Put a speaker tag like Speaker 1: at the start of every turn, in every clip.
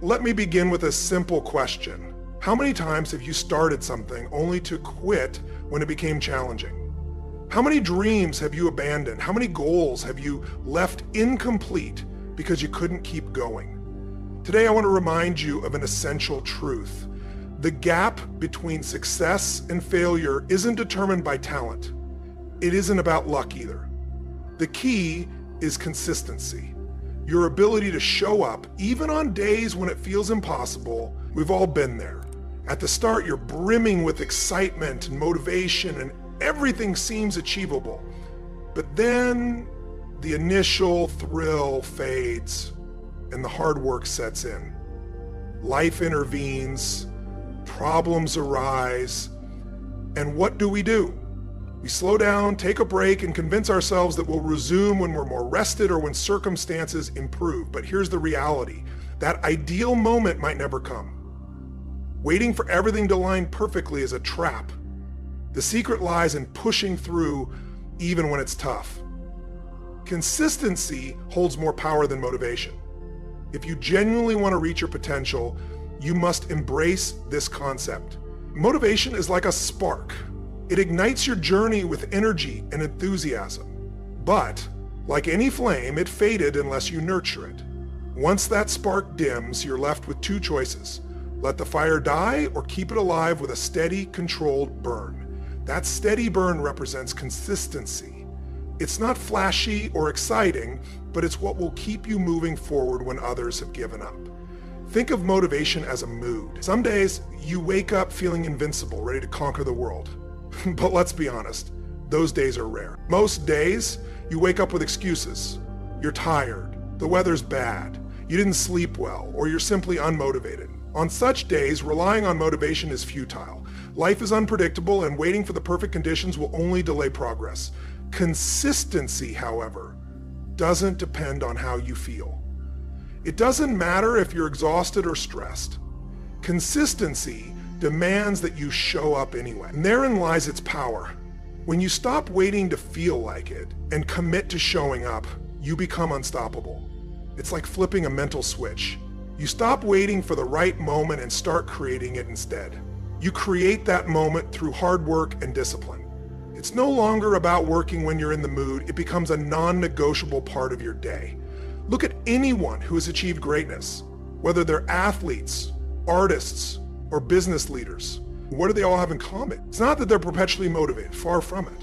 Speaker 1: Let me begin with a simple question. How many times have you started something only to quit when it became challenging? How many dreams have you abandoned? How many goals have you left incomplete because you couldn't keep going? Today, I want to remind you of an essential truth. The gap between success and failure isn't determined by talent. It isn't about luck either. The key is consistency. Your ability to show up, even on days when it feels impossible. We've all been there. At the start, you're brimming with excitement and motivation and everything seems achievable. But then the initial thrill fades and the hard work sets in. Life intervenes, problems arise, and what do? We slow down, take a break, and convince ourselves that we'll resume when we're more rested or when circumstances improve. But here's the reality. That ideal moment might never come. Waiting for everything to line perfectly is a trap. The secret lies in pushing through even when it's tough. Consistency holds more power than motivation. If you genuinely want to reach your potential, you must embrace this concept. Motivation is like a spark. It ignites your journey with energy and enthusiasm. But, like any flame, it faded unless you nurture it. Once that spark dims, you're left with two choices. Let the fire die or keep it alive with a steady, controlled burn. That steady burn represents consistency. It's not flashy or exciting, but it's what will keep you moving forward when others have given up. Think of motivation as a mood. Some days, you wake up feeling invincible, ready to conquer the world. But let's be honest, those days are rare. Most days, you wake up with excuses. You're tired, the weather's bad, you didn't sleep well, or you're simply unmotivated. On such days, relying on motivation is futile. Life is unpredictable, and waiting for the perfect conditions will only delay progress. Consistency, however, doesn't depend on how you feel. It doesn't matter if you're exhausted or stressed. Consistency demands that you show up anyway. And therein lies its power. When you stop waiting to feel like it and commit to showing up, you become unstoppable. It's like flipping a mental switch. You stop waiting for the right moment and start creating it instead. You create that moment through hard work and discipline. It's no longer about working when you're in the mood. It becomes a non-negotiable part of your day. Look at anyone who has achieved greatness, whether they're athletes, artists, or business leaders. What do they all have in common? It's not that they're perpetually motivated, far from it.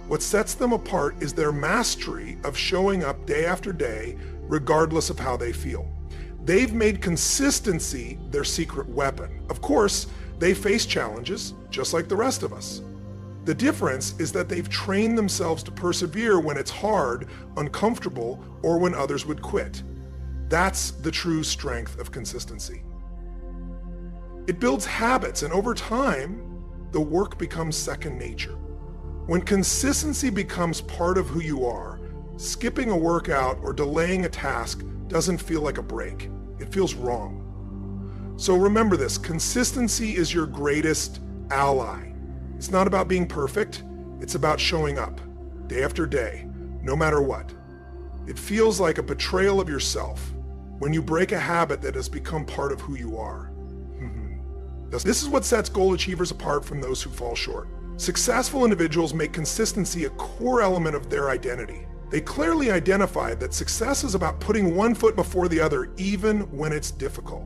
Speaker 1: What sets them apart is their mastery of showing up day after day, regardless of how they feel. They've made consistency their secret weapon. Of course, they face challenges, just like the rest of us. The difference is that they've trained themselves to persevere when it's hard, uncomfortable, or when others would quit. That's the true strength of consistency. It builds habits, and over time, the work becomes second nature. When consistency becomes part of who you are, skipping a workout or delaying a task doesn't feel like a break. It feels wrong. So remember this, consistency is your greatest ally. It's not about being perfect, it's about showing up, day after day, no matter what. It feels like a betrayal of yourself when you break a habit that has become part of who you are. This is what sets goal achievers apart from those who fall short. Successful individuals make consistency a core element of their identity. They clearly identify that success is about putting one foot before the other, even when it's difficult.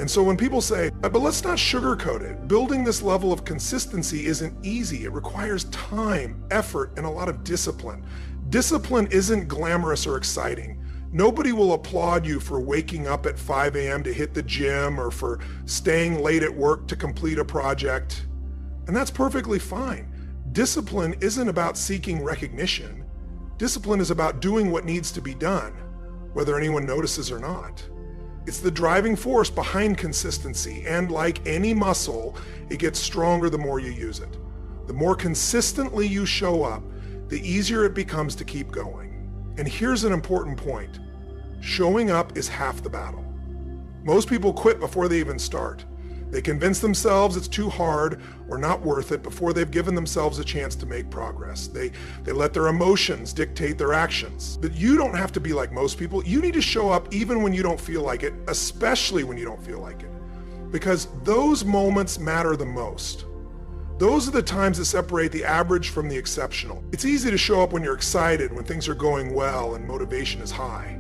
Speaker 1: And so when people say, but let's not sugarcoat it, building this level of consistency isn't easy. It requires time, effort, and a lot of discipline. Discipline isn't glamorous or exciting. Nobody will applaud you for waking up at 5 a.m. to hit the gym or for staying late at work to complete a project. And that's perfectly fine. Discipline isn't about seeking recognition. Discipline is about doing what needs to be done, whether anyone notices or not. It's the driving force behind consistency, and like any muscle, it gets stronger the more you use it. The more consistently you show up, the easier it becomes to keep going. And here's an important point. Showing up is half the battle. Most people quit before they even start. They convince themselves it's too hard or not worth it before they've given themselves a chance to make progress. They let their emotions dictate their actions. But you don't have to be like most people. You need to show up even when you don't feel like it, especially when you don't feel like it. Because those moments matter the most. Those are the times that separate the average from the exceptional. It's easy to show up when you're excited, when things are going well and motivation is high.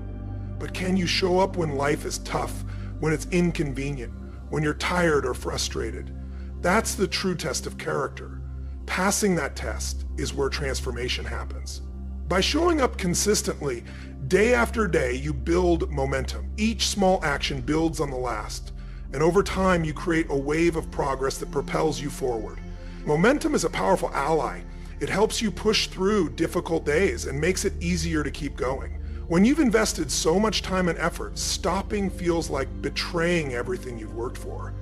Speaker 1: But can you show up when life is tough, when it's inconvenient, when you're tired or frustrated? That's the true test of character. Passing that test is where transformation happens. By showing up consistently, day after day, you build momentum. Each small action builds on the last. And over time, you create a wave of progress that propels you forward. Momentum is a powerful ally. It helps you push through difficult days and makes it easier to keep going. When you've invested so much time and effort, stopping feels like betraying everything you've worked for.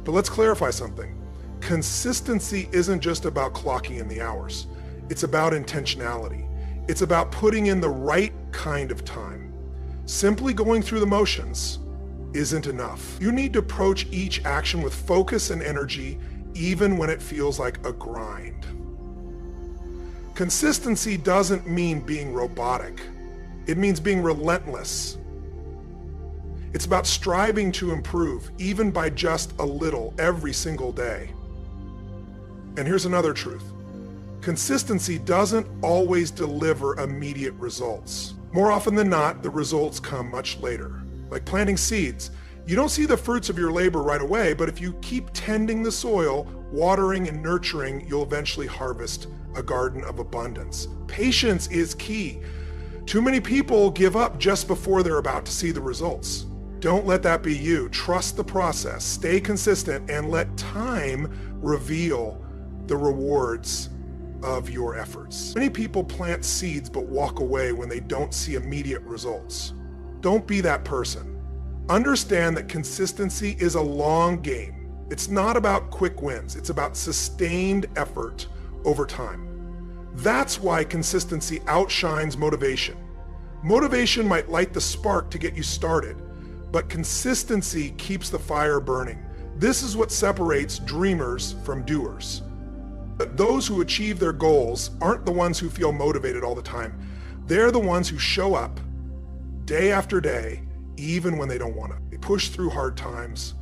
Speaker 1: But let's clarify something. Consistency isn't just about clocking in the hours. It's about intentionality. It's about putting in the right kind of time. Simply going through the motions isn't enough. You need to approach each action with focus and energy, even when it feels like a grind. Consistency doesn't mean being robotic. It means being relentless. It's about striving to improve, even by just a little, every single day. And here's another truth. Consistency doesn't always deliver immediate results. More often than not, the results come much later. Like planting seeds, you don't see the fruits of your labor right away, but if you keep tending the soil, watering and nurturing, you'll eventually harvest a garden of abundance. Patience is key. Too many people give up just before they're about to see the results. Don't let that be you. Trust the process, stay consistent, and let time reveal the rewards of your efforts. Many people plant seeds but walk away when they don't see immediate results. Don't be that person. Understand that consistency is a long game. It's not about quick wins. It's about sustained effort over time. That's why consistency outshines motivation. Motivation might light the spark to get you started, but consistency keeps the fire burning. This is what separates dreamers from doers. Those who achieve their goals aren't the ones who feel motivated all the time. They're the ones who show up day after day, even when they don't want to. They push through hard times,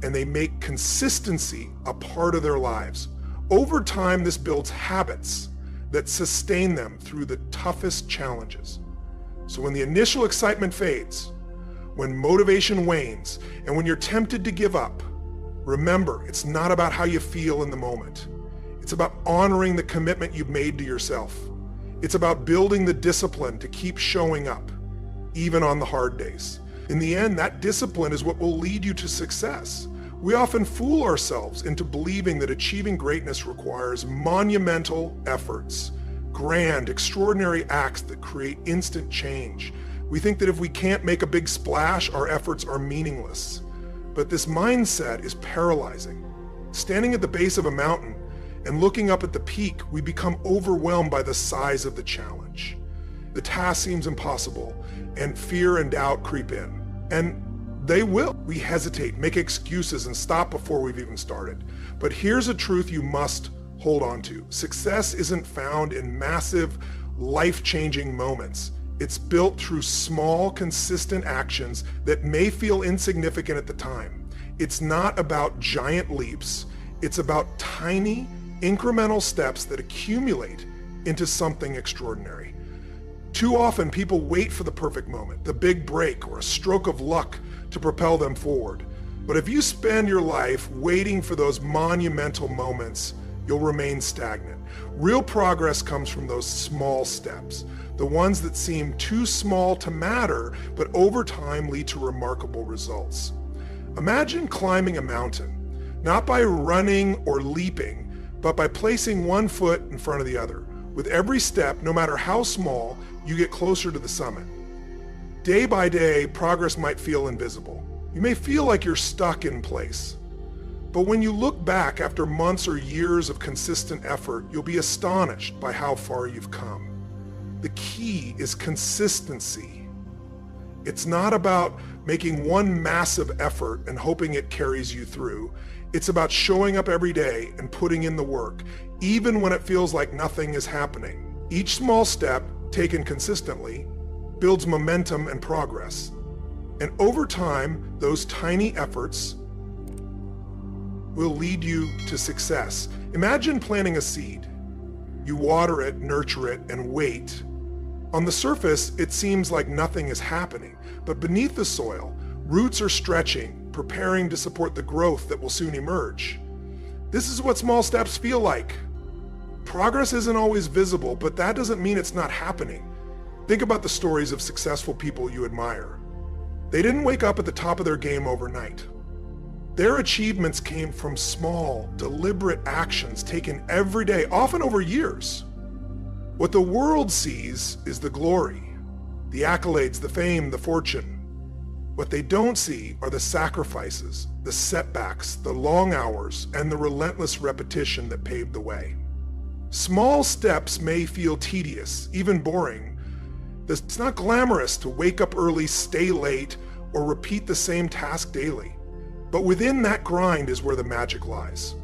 Speaker 1: and they make consistency a part of their lives. Over time, this builds habits that sustain them through the toughest challenges. So when the initial excitement fades, when motivation wanes, and when you're tempted to give up, remember, it's not about how you feel in the moment. It's about honoring the commitment you've made to yourself. It's about building the discipline to keep showing up, even on the hard days. In the end, that discipline is what will lead you to success. We often fool ourselves into believing that achieving greatness requires monumental efforts, grand, extraordinary acts that create instant change. We think that if we can't make a big splash, our efforts are meaningless. But this mindset is paralyzing. Standing at the base of a mountain and looking up at the peak, we become overwhelmed by the size of the challenge. The task seems impossible, and fear and doubt creep in. And they will. We hesitate, make excuses, and stop before we've even started. But here's a truth you must hold on to. Success isn't found in massive, life-changing moments. It's built through small, consistent actions that may feel insignificant at the time. It's not about giant leaps. It's about tiny, incremental steps that accumulate into something extraordinary. Too often, people wait for the perfect moment, the big break, or a stroke of luck to propel them forward. But if you spend your life waiting for those monumental moments, you'll remain stagnant. Real progress comes from those small steps, the ones that seem too small to matter, but over time lead to remarkable results. Imagine climbing a mountain, not by running or leaping, but by placing one foot in front of the other. With every step, no matter how small, you get closer to the summit. Day by day, progress might feel invisible. You may feel like you're stuck in place. But when you look back after months or years of consistent effort, you'll be astonished by how far you've come. The key is consistency. It's not about making one massive effort and hoping it carries you through. It's about showing up every day and putting in the work, even when it feels like nothing is happening. Each small step, taken consistently, builds momentum and progress. And over time, those tiny efforts will lead you to success. Imagine planting a seed. You water it, nurture it, and wait. On the surface, it seems like nothing is happening, but beneath the soil, roots are stretching, preparing to support the growth that will soon emerge. This is what small steps feel like. Progress isn't always visible, but that doesn't mean it's not happening. Think about the stories of successful people you admire. They didn't wake up at the top of their game overnight. Their achievements came from small, deliberate actions taken every day, often over years. What the world sees is the glory, the accolades, the fame, the fortune. What they don't see are the sacrifices, the setbacks, the long hours, and the relentless repetition that paved the way. Small steps may feel tedious, even boring. It's not glamorous to wake up early, stay late, or repeat the same task daily. But within that grind is where the magic lies.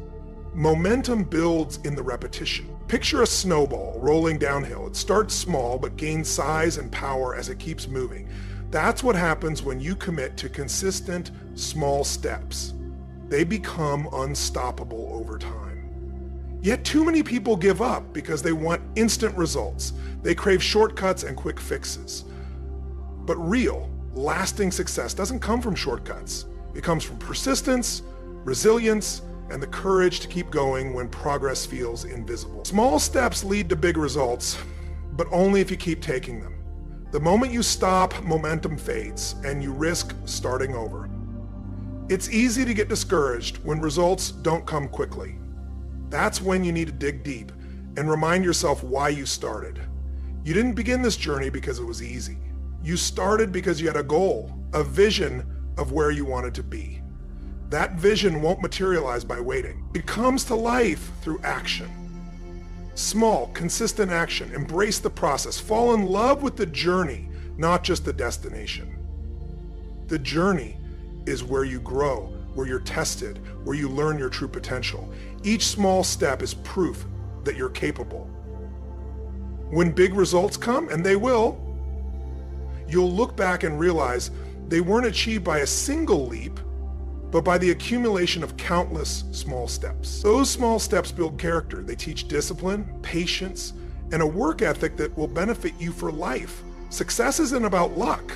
Speaker 1: Momentum builds in the repetition. Picture a snowball rolling downhill. It starts small but gains size and power as it keeps moving. That's what happens when you commit to consistent, small steps. They become unstoppable over time. Yet too many people give up because they want instant results. They crave shortcuts and quick fixes. But real, lasting success doesn't come from shortcuts. It comes from persistence, resilience, and the courage to keep going when progress feels invisible. Small steps lead to big results, but only if you keep taking them. The moment you stop, momentum fades, and you risk starting over. It's easy to get discouraged when results don't come quickly. That's when you need to dig deep and remind yourself why you started. You didn't begin this journey because it was easy. You started because you had a goal, a vision of where you wanted to be. That vision won't materialize by waiting. It comes to life through action. Small, consistent action. Embrace the process. Fall in love with the journey, not just the destination. The journey is where you grow, where you're tested, where you learn your true potential. Each small step is proof that you're capable. When big results come, and they will, you'll look back and realize they weren't achieved by a single leap, but by the accumulation of countless small steps. Those small steps build character. They teach discipline, patience, and a work ethic that will benefit you for life. Success isn't about luck.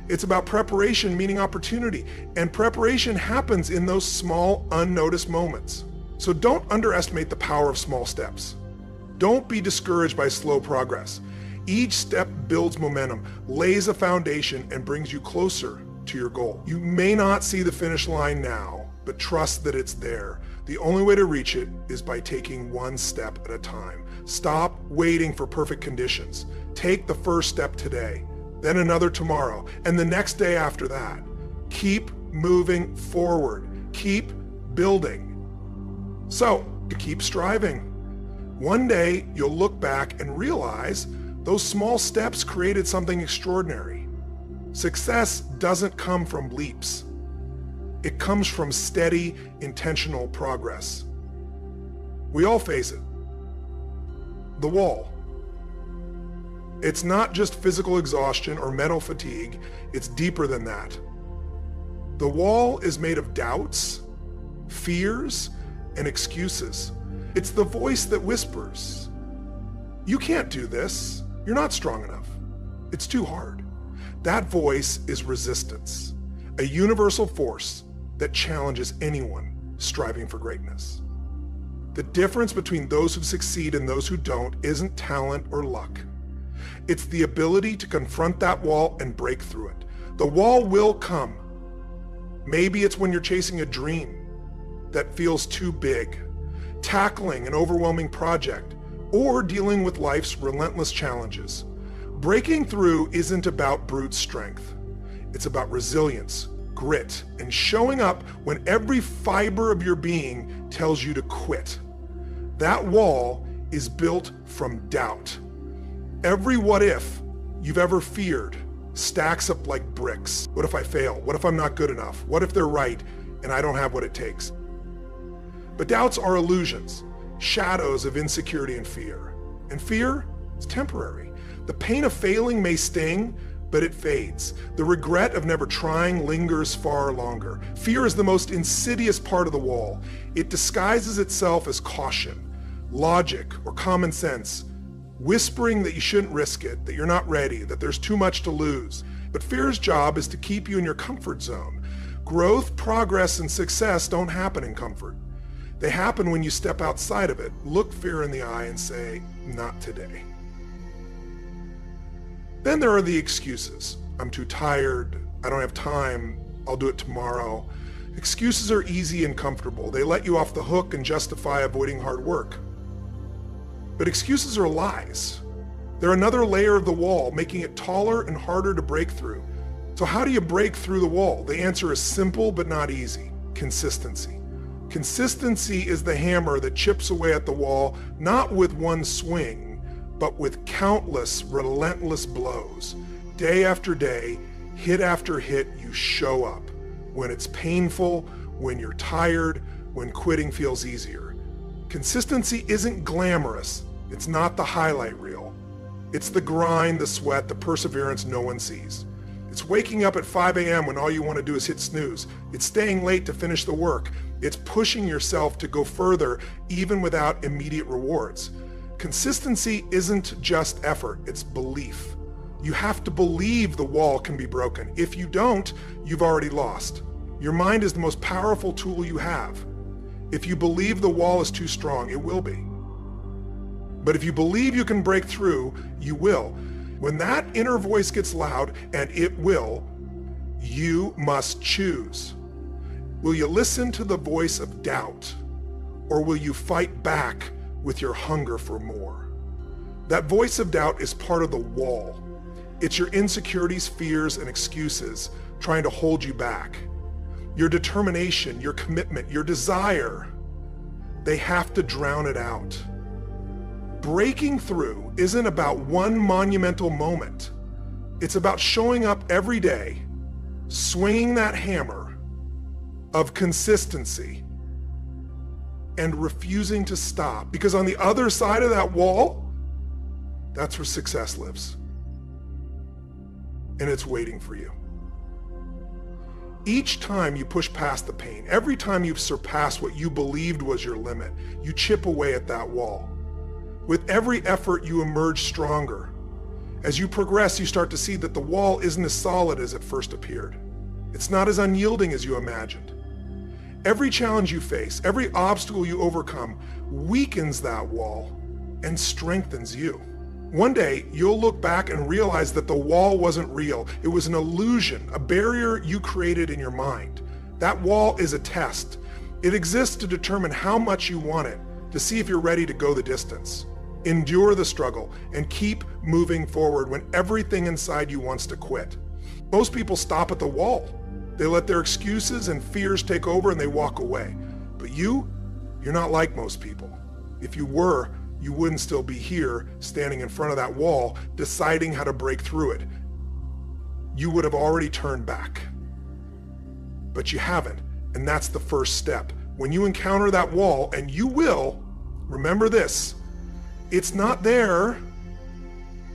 Speaker 1: It's about preparation meeting opportunity, and preparation happens in those small, unnoticed moments. So don't underestimate the power of small steps. Don't be discouraged by slow progress. Each step builds momentum, lays a foundation, and brings you closer to your goal. You may not see the finish line now, but trust that it's there. The only way to reach it is by taking one step at a time. Stop waiting for perfect conditions. Take the first step today, then another tomorrow, and the next day after that. Keep moving forward. Keep building. So, keep striving. One day, you'll look back and realize those small steps created something extraordinary. Success doesn't come from leaps. It comes from steady, intentional progress. We all face it. The wall. It's not just physical exhaustion or mental fatigue, it's deeper than that. The wall is made of doubts, fears, and excuses. It's the voice that whispers, "You can't do this. You're not strong enough. It's too hard." That voice is resistance, a universal force that challenges anyone striving for greatness. The difference between those who succeed and those who don't isn't talent or luck. It's the ability to confront that wall and break through it. The wall will come. Maybe it's when you're chasing a dream that feels too big, tackling an overwhelming project, or dealing with life's relentless challenges. Breaking through isn't about brute strength. It's about resilience, grit, and showing up when every fiber of your being tells you to quit. That wall is built from doubt. Every what if you've ever feared stacks up like bricks. What if I fail? What if I'm not good enough? What if they're right and I don't have what it takes? But doubts are illusions, shadows of insecurity and fear. And fear is temporary. The pain of failing may sting, but it fades. The regret of never trying lingers far longer. Fear is the most insidious part of the wall. It disguises itself as caution, logic, or common sense, whispering that you shouldn't risk it, that you're not ready, that there's too much to lose. But fear's job is to keep you in your comfort zone. Growth, progress, and success don't happen in comfort. They happen when you step outside of it, look fear in the eye, and say, not today. Then there are the excuses. I'm too tired, I don't have time, I'll do it tomorrow. Excuses are easy and comfortable. They let you off the hook and justify avoiding hard work. But excuses are lies. They're another layer of the wall, making it taller and harder to break through. So how do you break through the wall? The answer is simple but not easy: consistency. Consistency is the hammer that chips away at the wall, not with one swing, but with countless relentless blows. Day after day, hit after hit, you show up. When it's painful, when you're tired, when quitting feels easier. Consistency isn't glamorous. It's not the highlight reel. It's the grind, the sweat, the perseverance no one sees. It's waking up at 5 a.m. when all you want to do is hit snooze. It's staying late to finish the work. It's pushing yourself to go further even without immediate rewards. Consistency isn't just effort, it's belief. You have to believe the wall can be broken. If you don't, you've already lost. Your mind is the most powerful tool you have. If you believe the wall is too strong, it will be. But if you believe you can break through, you will. When that inner voice gets loud, and it will, you must choose. Will you listen to the voice of doubt, or will you fight back with your hunger for more? That voice of doubt is part of the wall. It's your insecurities, fears, and excuses trying to hold you back. Your determination, your commitment, your desire, they have to drown it out. Breaking through isn't about one monumental moment. It's about showing up every day, swinging that hammer of consistency, and refusing to stop. Because on the other side of that wall, that's where success lives. And it's waiting for you. Each time you push past the pain, every time you've surpassed what you believed was your limit, you chip away at that wall. With every effort, you emerge stronger. As you progress, you start to see that the wall isn't as solid as it first appeared. It's not as unyielding as you imagined. Every challenge you face, every obstacle you overcome, weakens that wall and strengthens you. One day, you'll look back and realize that the wall wasn't real. It was an illusion, a barrier you created in your mind. That wall is a test. It exists to determine how much you want it, to see if you're ready to go the distance. Endure the struggle and keep moving forward when everything inside you wants to quit. Most people stop at the wall. They let their excuses and fears take over and they walk away. But you're not like most people. If you were, you wouldn't still be here, standing in front of that wall, deciding how to break through it. You would have already turned back. But you haven't, and that's the first step. When you encounter that wall, and you will, remember this: it's not there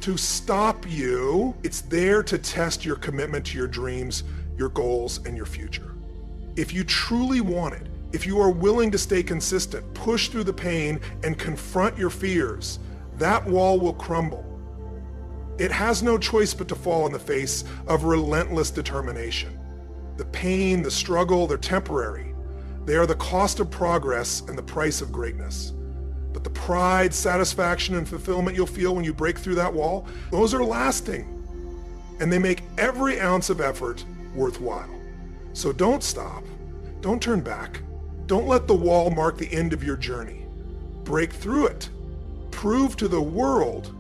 Speaker 1: to stop you. It's there to test your commitment to your dreams, your goals, and your future. If you truly want it, if you are willing to stay consistent, push through the pain, and confront your fears, that wall will crumble. It has no choice but to fall in the face of relentless determination. The pain, the struggle, they're temporary. They are the cost of progress and the price of greatness. But the pride, satisfaction, and fulfillment you'll feel when you break through that wall, those are lasting. And they make every ounce of effort worthwhile. So don't stop. Don't turn back. Don't let the wall mark the end of your journey. Break through it. Prove to the world,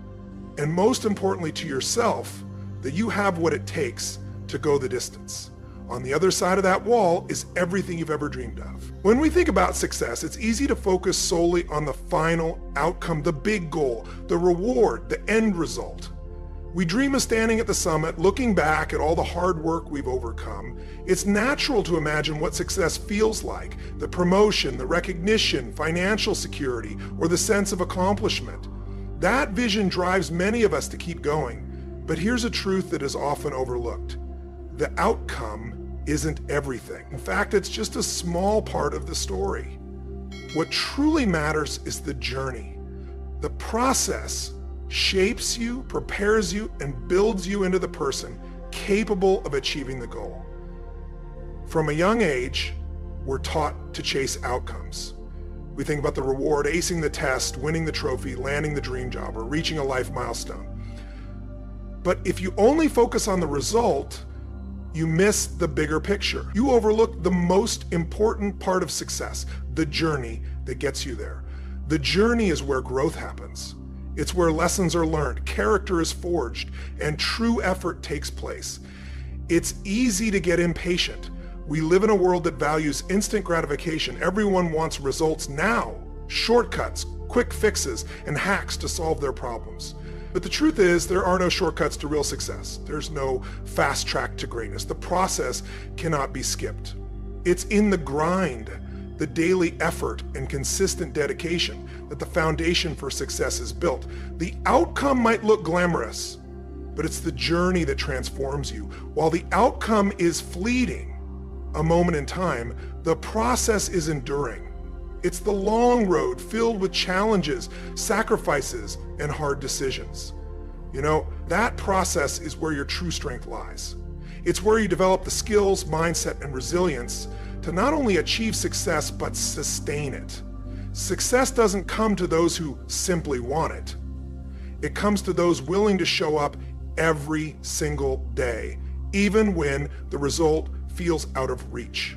Speaker 1: and most importantly to yourself, that you have what it takes to go the distance. On the other side of that wall is everything you've ever dreamed of. When we think about success, it's easy to focus solely on the final outcome, the big goal, the reward, the end result. We dream of standing at the summit, looking back at all the hard work we've overcome. It's natural to imagine what success feels like, the promotion, the recognition, financial security, or the sense of accomplishment. That vision drives many of us to keep going. But here's a truth that is often overlooked. The outcome isn't everything. In fact, it's just a small part of the story. What truly matters is the journey. The process shapes you, prepares you, and builds you into the person capable of achieving the goal. From a young age, we're taught to chase outcomes. We think about the reward, acing the test, winning the trophy, landing the dream job, or reaching a life milestone. But if you only focus on the result, you miss the bigger picture. You overlook the most important part of success, the journey that gets you there. The journey is where growth happens. It's where lessons are learned, character is forged, and true effort takes place. It's easy to get impatient. We live in a world that values instant gratification. Everyone wants results now, shortcuts, quick fixes, and hacks to solve their problems. But the truth is, there are no shortcuts to real success. There's no fast track to greatness. The process cannot be skipped. It's in the grind, the daily effort and consistent dedication that the foundation for success is built. The outcome might look glamorous, but it's the journey that transforms you. While the outcome is fleeting, a moment in time, the process is enduring. It's the long road filled with challenges, sacrifices, and hard decisions. You know, that process is where your true strength lies. It's where you develop the skills, mindset, and resilience to not only achieve success, but sustain it. Success doesn't come to those who simply want it. It comes to those willing to show up every single day, even when the result feels out of reach.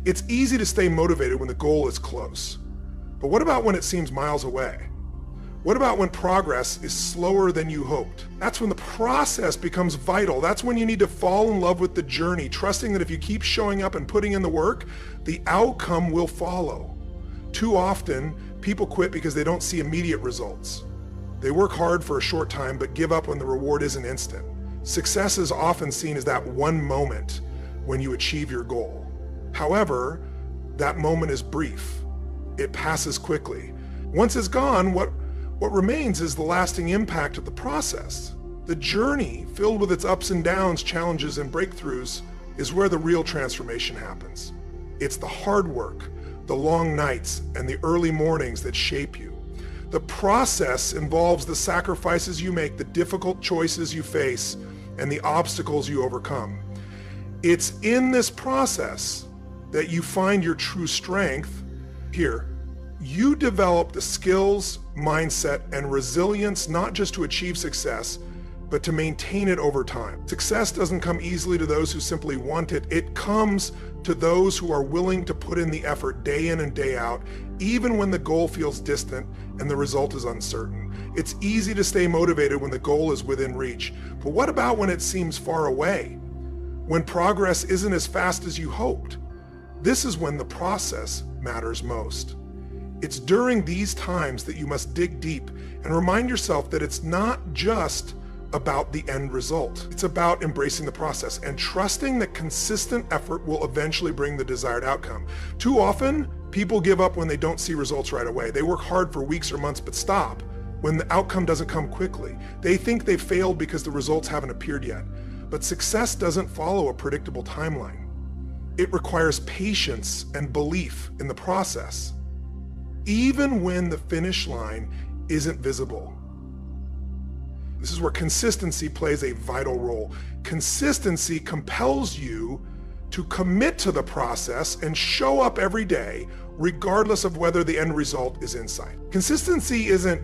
Speaker 1: It's easy to stay motivated when the goal is close. But what about when it seems miles away? What about when progress is slower than you hoped? That's when the process becomes vital. That's when you need to fall in love with the journey, trusting that if you keep showing up and putting in the work, the outcome will follow. Too often, people quit because they don't see immediate results. They work hard for a short time, but give up when the reward isn't instant. Success is often seen as that one moment when you achieve your goal. However, that moment is brief. It passes quickly. Once it's gone, what remains is the lasting impact of the process. The journey, filled with its ups and downs, challenges, and breakthroughs, is where the real transformation happens. It's the hard work, the long nights, and the early mornings that shape you. The process involves the sacrifices you make, the difficult choices you face, and the obstacles you overcome. It's in this process that you find your true strength. Here, you develop the skills, mindset, and resilience not just to achieve success, but to maintain it over time. Success doesn't come easily to those who simply want it. It comes to those who are willing to put in the effort day in and day out, even when the goal feels distant and the result is uncertain. It's easy to stay motivated when the goal is within reach, but what about when it seems far away? When progress isn't as fast as you hoped? This is when the process matters most. It's during these times that you must dig deep and remind yourself that it's not just about the end result. It's about embracing the process and trusting that consistent effort will eventually bring the desired outcome. Too often, people give up when they don't see results right away. They work hard for weeks or months but stop when the outcome doesn't come quickly. They think they've failed because the results haven't appeared yet. But success doesn't follow a predictable timeline. It requires patience and belief in the process, even when the finish line isn't visible. This is where consistency plays a vital role. Consistency compels you to commit to the process and show up every day, regardless of whether the end result is in sight. Consistency isn't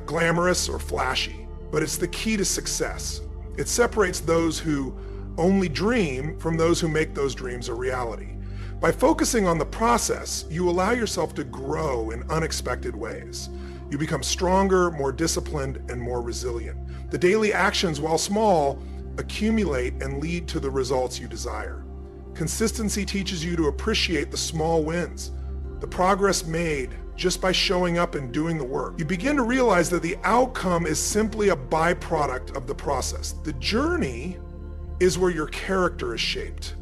Speaker 1: glamorous or flashy, but it's the key to success. It separates those who only dream from those who make those dreams a reality. By focusing on the process, you allow yourself to grow in unexpected ways. You become stronger, more disciplined, and more resilient. The daily actions, while small, accumulate and lead to the results you desire. Consistency teaches you to appreciate the small wins, the progress made just by showing up and doing the work. You begin to realize that the outcome is simply a byproduct of the process. The journey is where your character is shaped,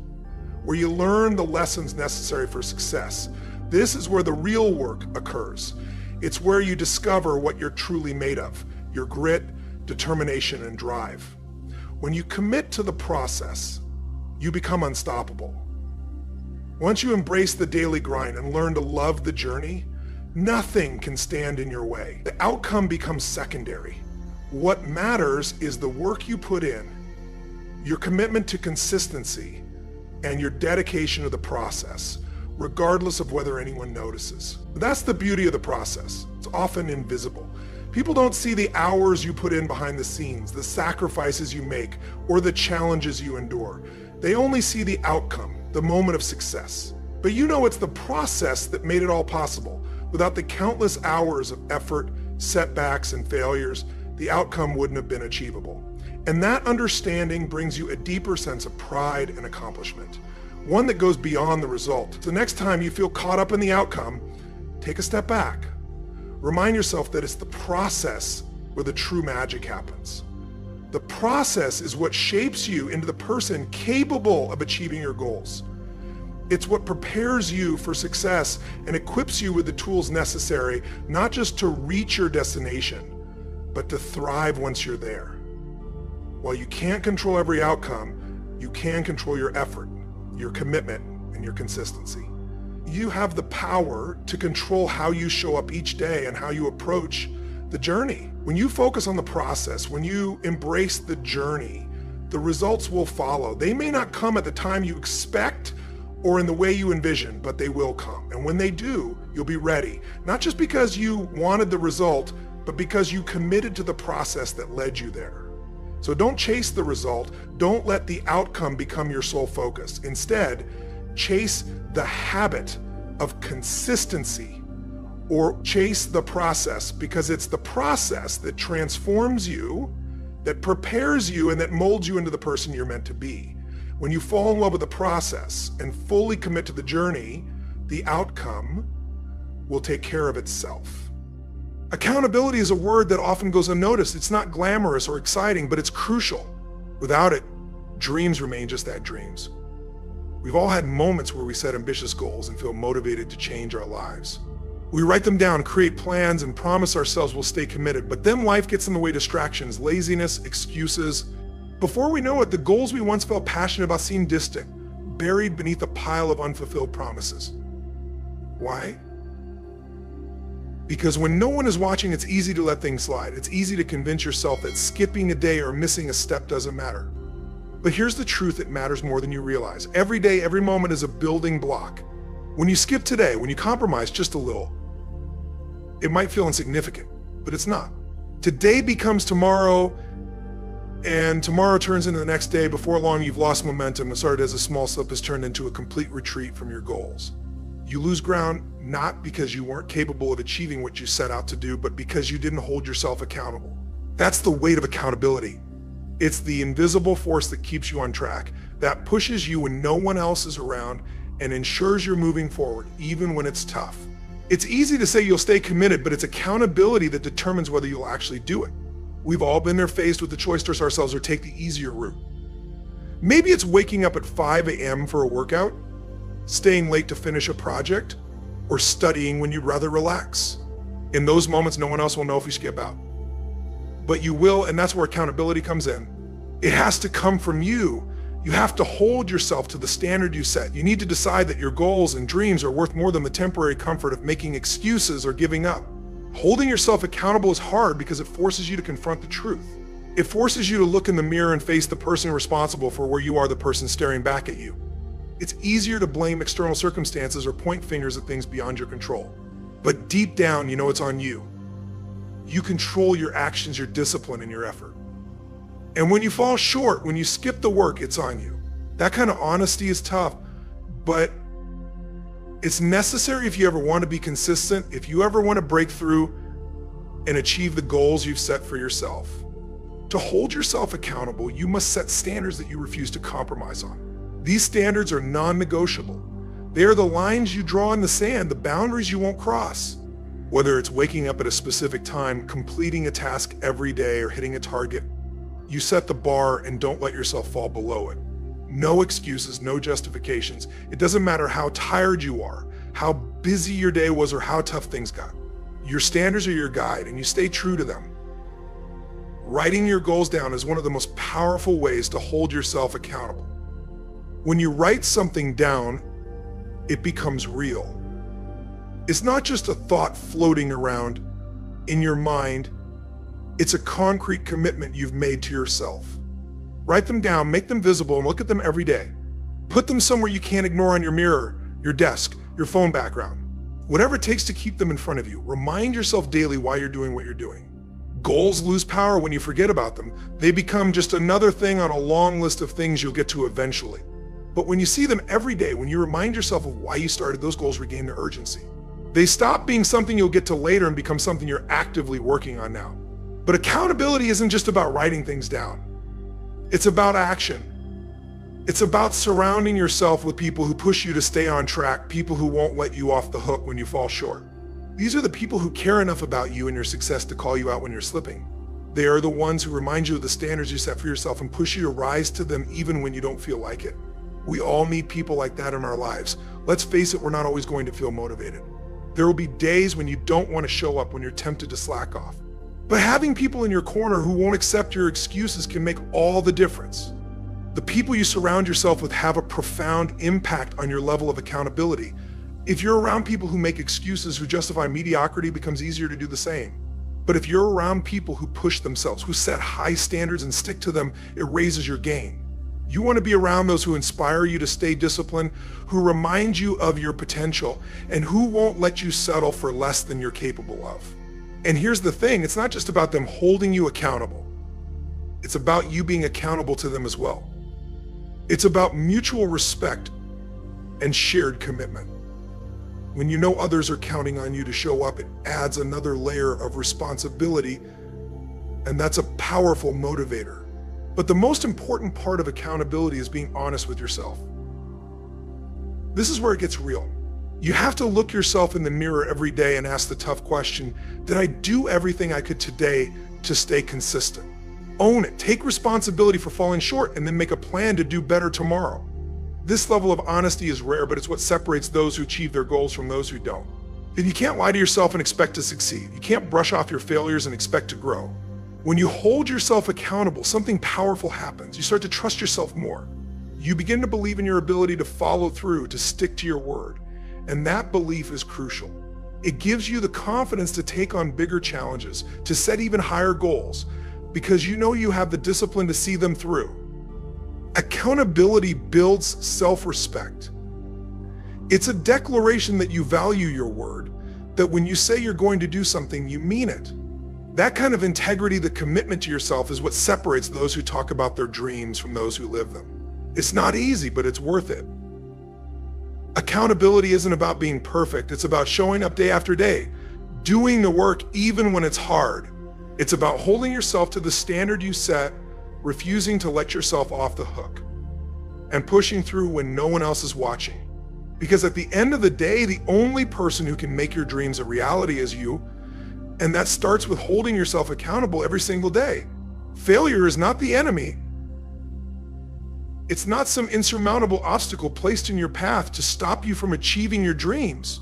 Speaker 1: where you learn the lessons necessary for success. This is where the real work occurs. It's where you discover what you're truly made of, your grit, determination, and drive. When you commit to the process, you become unstoppable. Once you embrace the daily grind and learn to love the journey, nothing can stand in your way. The outcome becomes secondary. What matters is the work you put in, your commitment to consistency, and your dedication to the process, regardless of whether anyone notices. That's the beauty of the process. It's often invisible. People don't see the hours you put in behind the scenes, the sacrifices you make, or the challenges you endure. They only see the outcome, the moment of success. But you know it's the process that made it all possible. Without the countless hours of effort, setbacks, and failures, the outcome wouldn't have been achievable. And that understanding brings you a deeper sense of pride and accomplishment, one that goes beyond the result. So next time you feel caught up in the outcome, take a step back. Remind yourself that it's the process where the true magic happens. The process is what shapes you into the person capable of achieving your goals. It's what prepares you for success and equips you with the tools necessary, not just to reach your destination, but to thrive once you're there. While you can't control every outcome, you can control your effort, your commitment, and your consistency. You have the power to control how you show up each day and how you approach the journey. When you focus on the process, when you embrace the journey, the results will follow. They may not come at the time you expect or in the way you envision, but they will come. And when they do, you'll be ready. Not just because you wanted the result, but because you committed to the process that led you there. So don't chase the result. Don't let the outcome become your sole focus. Instead, chase the habit of consistency, or chase the process, because it's the process that transforms you, that prepares you, and that molds you into the person you're meant to be. When you fall in love with the process and fully commit to the journey, the outcome will take care of itself. Accountability is a word that often goes unnoticed. It's not glamorous or exciting, but it's crucial. Without it, dreams remain just that, dreams. We've all had moments where we set ambitious goals and feel motivated to change our lives. We write them down, create plans, and promise ourselves we'll stay committed, but then life gets in the way. Distractions, laziness, excuses. Before we know it, the goals we once felt passionate about seem distant, buried beneath a pile of unfulfilled promises. Why? Because when no one is watching, it's easy to let things slide. It's easy to convince yourself that skipping a day or missing a step doesn't matter. But here's the truth: it matters more than you realize. Every day, every moment is a building block. When you skip today, when you compromise just a little, it might feel insignificant, but it's not. Today becomes tomorrow, and tomorrow turns into the next day. Before long, you've lost momentum, and started as a small slip has turned into a complete retreat from your goals. You lose ground not because you weren't capable of achieving what you set out to do, but because you didn't hold yourself accountable. That's the weight of accountability. It's the invisible force that keeps you on track, that pushes you when no one else is around and ensures you're moving forward, even when it's tough. It's easy to say you'll stay committed, but it's accountability that determines whether you'll actually do it. We've all been there, faced with the choice to ourselves or take the easier route. Maybe it's waking up at 5 a.m. for a workout, staying late to finish a project, or studying when you'd rather relax. In those moments, no one else will know if you skip out. But you will, and that's where accountability comes in. It has to come from you. You have to hold yourself to the standard you set. You need to decide that your goals and dreams are worth more than the temporary comfort of making excuses or giving up. Holding yourself accountable is hard because it forces you to confront the truth. It forces you to look in the mirror and face the person responsible for where you are the person staring back at you. It's easier to blame external circumstances or point fingers at things beyond your control. But deep down, you know it's on you. You control your actions, your discipline, and your effort. And when you fall short, when you skip the work, it's on you. That kind of honesty is tough, but it's necessary if you ever want to be consistent, if you ever want to break through and achieve the goals you've set for yourself. To hold yourself accountable, you must set standards that you refuse to compromise on. These standards are non-negotiable. They are the lines you draw in the sand, the boundaries you won't cross. Whether it's waking up at a specific time, completing a task every day, or hitting a target, you set the bar and don't let yourself fall below it. No excuses, no justifications. It doesn't matter how tired you are, how busy your day was, or how tough things got. Your standards are your guide, and you stay true to them. Writing your goals down is one of the most powerful ways to hold yourself accountable. When you write something down, it becomes real. It's not just a thought floating around in your mind. It's a concrete commitment you've made to yourself. Write them down, make them visible, and look at them every day. Put them somewhere you can't ignore on your mirror, your desk, your phone background. Whatever it takes to keep them in front of you. Remind yourself daily why you're doing what you're doing. Goals lose power when you forget about them. They become just another thing on a long list of things you'll get to eventually. But when you see them every day, when you remind yourself of why you started, those goals regain their urgency. They stop being something you'll get to later and become something you're actively working on now. But accountability isn't just about writing things down. It's about action. It's about surrounding yourself with people who push you to stay on track, people who won't let you off the hook when you fall short. These are the people who care enough about you and your success to call you out when you're slipping. They are the ones who remind you of the standards you set for yourself and push you to rise to them even when you don't feel like it. We all need people like that in our lives. Let's face it, we're not always going to feel motivated. There will be days when you don't want to show up, when you're tempted to slack off. But having people in your corner who won't accept your excuses can make all the difference. The people you surround yourself with have a profound impact on your level of accountability. If you're around people who make excuses, who justify mediocrity, it becomes easier to do the same. But if you're around people who push themselves, who set high standards and stick to them, it raises your game. You want to be around those who inspire you to stay disciplined, who remind you of your potential, and who won't let you settle for less than you're capable of. And here's the thing, it's not just about them holding you accountable. It's about you being accountable to them as well. It's about mutual respect and shared commitment. When you know others are counting on you to show up, it adds another layer of responsibility, and that's a powerful motivator. But the most important part of accountability is being honest with yourself. This is where it gets real. You have to look yourself in the mirror every day and ask the tough question, did I do everything I could today to stay consistent? Own it, take responsibility for falling short, and then make a plan to do better tomorrow. This level of honesty is rare, but it's what separates those who achieve their goals from those who don't. And you can't lie to yourself and expect to succeed. You can't brush off your failures and expect to grow. When you hold yourself accountable, something powerful happens. You start to trust yourself more. You begin to believe in your ability to follow through, to stick to your word. And that belief is crucial. It gives you the confidence to take on bigger challenges, to set even higher goals, because you know you have the discipline to see them through. Accountability builds self-respect. It's a declaration that you value your word, that when you say you're going to do something, you mean it. That kind of integrity, the commitment to yourself, is what separates those who talk about their dreams from those who live them. It's not easy, but it's worth it. Accountability isn't about being perfect. It's about showing up day after day, doing the work even when it's hard. It's about holding yourself to the standard you set, refusing to let yourself off the hook, and pushing through when no one else is watching. Because at the end of the day, the only person who can make your dreams a reality is you. And that starts with holding yourself accountable every single day. Failure is not the enemy. It's not some insurmountable obstacle placed in your path to stop you from achieving your dreams.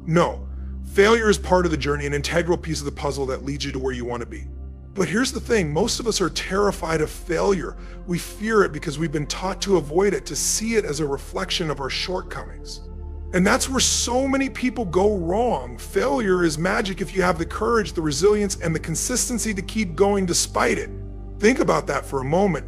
Speaker 1: No, failure is part of the journey, an integral piece of the puzzle that leads you to where you want to be. But here's the thing, most of us are terrified of failure. We fear it because we've been taught to avoid it, to see it as a reflection of our shortcomings. And that's where so many people go wrong. Failure is magic if you have the courage, the resilience, and the consistency to keep going despite it. Think about that for a moment.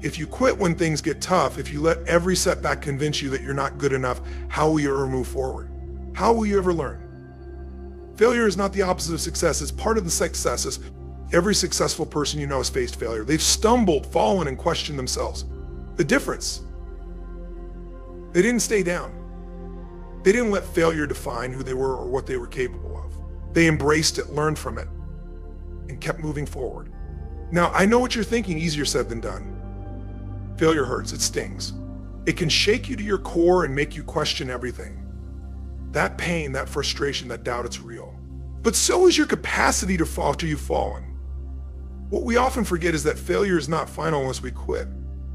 Speaker 1: If you quit when things get tough, if you let every setback convince you that you're not good enough, how will you ever move forward? How will you ever learn? Failure is not the opposite of success. It's part of the successes. Every successful person you know has faced failure. They've stumbled, fallen, and questioned themselves. The difference: they didn't stay down. They didn't let failure define who they were or what they were capable of. They embraced it, learned from it, and kept moving forward. Now, I know what you're thinking, easier said than done. Failure hurts, it stings. It can shake you to your core and make you question everything. That pain, that frustration, that doubt, it's real. But so is your capacity to fall after you've fallen. What we often forget is that failure is not final unless we quit.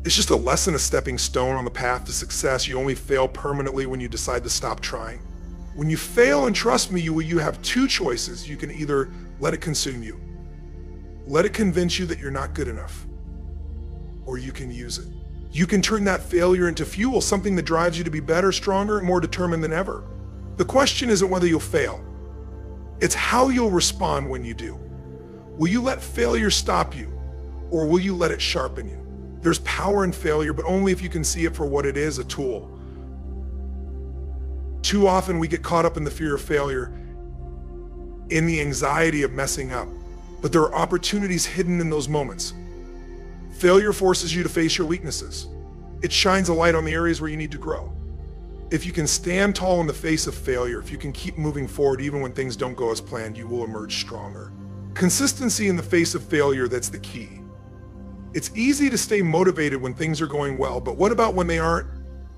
Speaker 1: It's just a lesson, a stepping stone on the path to success. You only fail permanently when you decide to stop trying. When you fail, and trust me, you have two choices. You can either let it consume you, let it convince you that you're not good enough, or you can use it. You can turn that failure into fuel, something that drives you to be better, stronger, and more determined than ever. The question isn't whether you'll fail. It's how you'll respond when you do. Will you let failure stop you, or will you let it sharpen you? There's power in failure, but only if you can see it for what it is, a tool. Too often we get caught up in the fear of failure, in the anxiety of messing up, but there are opportunities hidden in those moments. Failure forces you to face your weaknesses. It shines a light on the areas where you need to grow. If you can stand tall in the face of failure, if you can keep moving forward even when things don't go as planned, you will emerge stronger. Consistency in the face of failure, that's the key. It's easy to stay motivated when things are going well, but what about when they aren't?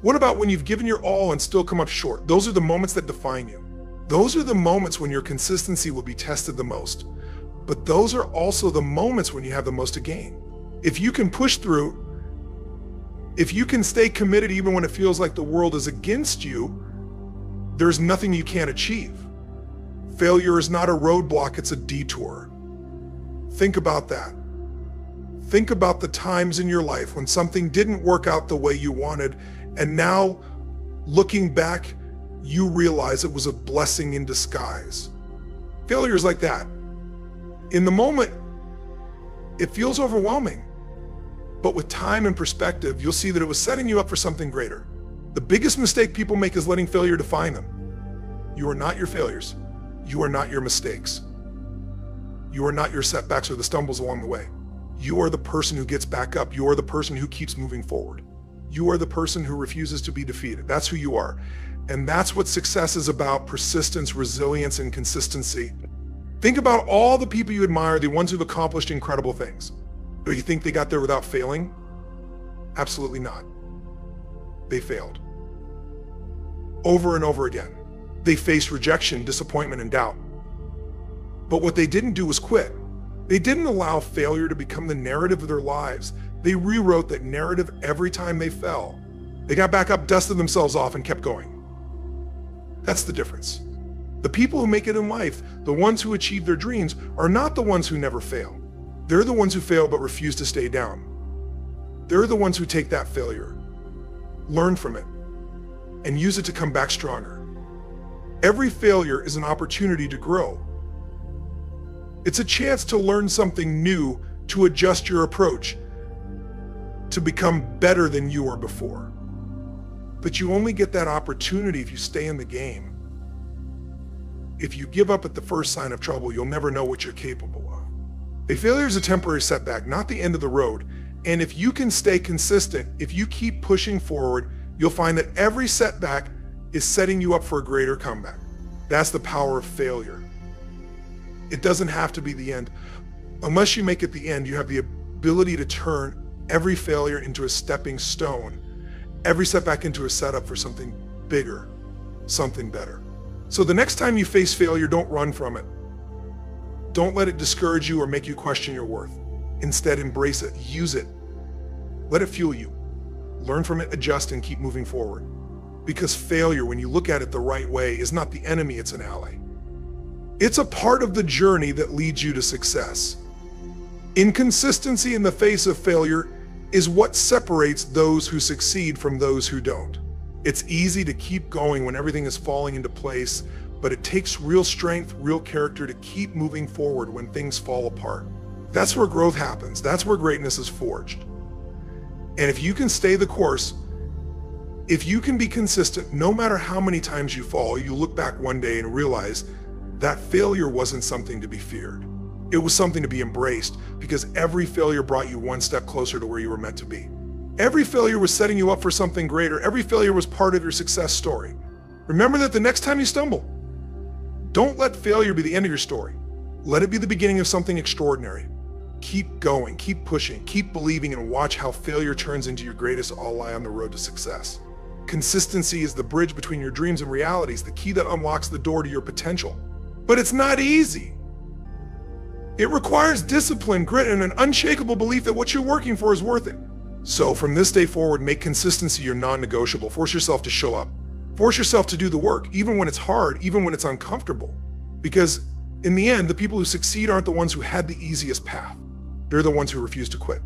Speaker 1: What about when you've given your all and still come up short? Those are the moments that define you. Those are the moments when your consistency will be tested the most. But those are also the moments when you have the most to gain. If you can push through, if you can stay committed even when it feels like the world is against you, there's nothing you can't achieve. Failure is not a roadblock, it's a detour. Think about that. Think about the times in your life when something didn't work out the way you wanted, and now, looking back, you realize it was a blessing in disguise. Failure is like that. In the moment, it feels overwhelming. But with time and perspective, you'll see that it was setting you up for something greater. The biggest mistake people make is letting failure define them. You are not your failures. You are not your mistakes. You are not your setbacks or the stumbles along the way. You are the person who gets back up. You are the person who keeps moving forward. You are the person who refuses to be defeated. That's who you are. And that's what success is about: persistence, resilience, and consistency. Think about all the people you admire, the ones who've accomplished incredible things. Do you think they got there without failing? Absolutely not. They failed. Over and over again. They faced rejection, disappointment, and doubt. But what they didn't do was quit. They didn't allow failure to become the narrative of their lives. They rewrote that narrative every time they fell. They got back up, dusted themselves off, and kept going. That's the difference. The people who make it in life, the ones who achieve their dreams, are not the ones who never fail. They're the ones who fail but refuse to stay down. They're the ones who take that failure, learn from it, and use it to come back stronger. Every failure is an opportunity to grow. It's a chance to learn something new, to adjust your approach, to become better than you were before. But you only get that opportunity if you stay in the game. If you give up at the first sign of trouble, you'll never know what you're capable of. A failure is a temporary setback, not the end of the road. And if you can stay consistent, if you keep pushing forward, you'll find that every setback is setting you up for a greater comeback. That's the power of failure. It doesn't have to be the end. Unless you make it the end, you have the ability to turn every failure into a stepping stone, every setback into a setup for something bigger, something better. So the next time you face failure, don't run from it. Don't let it discourage you or make you question your worth. Instead, embrace it, use it. Let it fuel you. Learn from it, adjust, and keep moving forward. Because failure, when you look at it the right way, is not the enemy, it's an ally. It's a part of the journey that leads you to success. Inconsistency in the face of failure is what separates those who succeed from those who don't. It's easy to keep going when everything is falling into place, but it takes real strength, real character to keep moving forward when things fall apart. That's where growth happens. That's where greatness is forged. And if you can stay the course, if you can be consistent, no matter how many times you fall, you look back one day and realize that failure wasn't something to be feared. It was something to be embraced, because every failure brought you one step closer to where you were meant to be. Every failure was setting you up for something greater. Every failure was part of your success story. Remember that the next time you stumble, don't let failure be the end of your story. Let it be the beginning of something extraordinary. Keep going, keep pushing, keep believing, and watch how failure turns into your greatest ally on the road to success. Consistency is the bridge between your dreams and realities, the key that unlocks the door to your potential. But it's not easy. It requires discipline, grit, and an unshakable belief that what you're working for is worth it. So from this day forward, make consistency your non-negotiable. Force yourself to show up. Force yourself to do the work, even when it's hard, even when it's uncomfortable. Because in the end, the people who succeed aren't the ones who had the easiest path. They're the ones who refuse to quit.